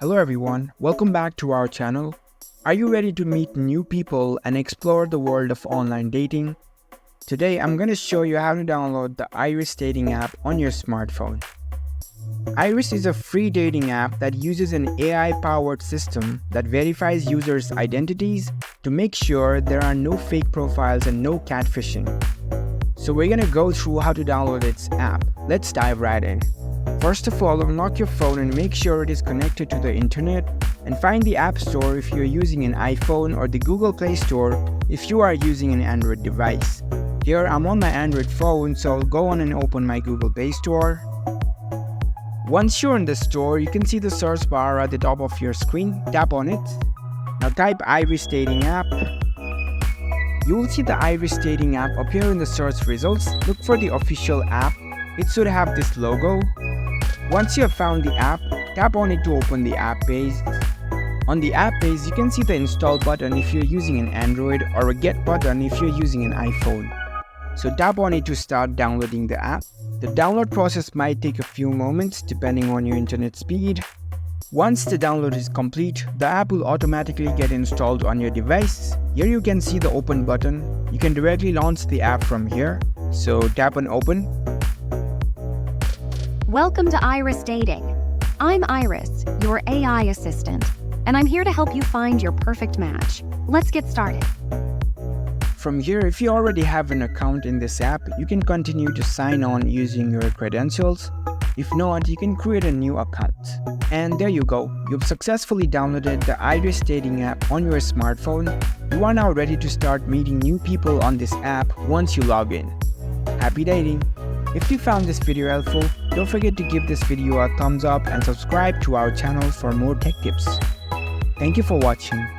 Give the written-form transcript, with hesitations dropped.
Hello everyone, welcome back to our channel. Are you ready to meet new people and explore the world of online dating? Today I'm going to show you how to download the Iris dating app on your smartphone. Iris is a free dating app that uses an AI-powered system that verifies users' identities to make sure there are no fake profiles and no catfishing. So we're going to go through how to download its app. Let's dive right in. First of all, unlock your phone and make sure it is connected to the internet, and find the App Store if you're using an iPhone or the Google Play Store if you are using an Android device. Here I'm on my Android phone, so I'll go on and open my Google Play Store. Once you're in the store, you can see the search bar at the top of your screen. Tap on it. Now type Iris Dating App. You will see the Iris Dating App appear in the search results. Look for the official app. It should have this logo. Once you have found the app, tap on it to open the app page. On the app page, you can see the install button if you're using an Android or a get button if you're using an iPhone. So tap on it to start downloading the app. The download process might take a few moments depending on your internet speed. Once the download is complete, the app will automatically get installed on your device. Here you can see the open button. You can directly launch the app from here. So tap on open. Welcome to Iris Dating. I'm Iris, your AI assistant, and I'm here to help you find your perfect match. Let's get started. From here, if you already have an account in this app, you can continue to sign on using your credentials. If not, you can create a new account. And there you go. You've successfully downloaded the Iris Dating app on your smartphone. You are now ready to start meeting new people on this app once you log in. Happy dating! If you found this video helpful, don't forget to give this video a thumbs up and subscribe to our channel for more tech tips. Thank you for watching.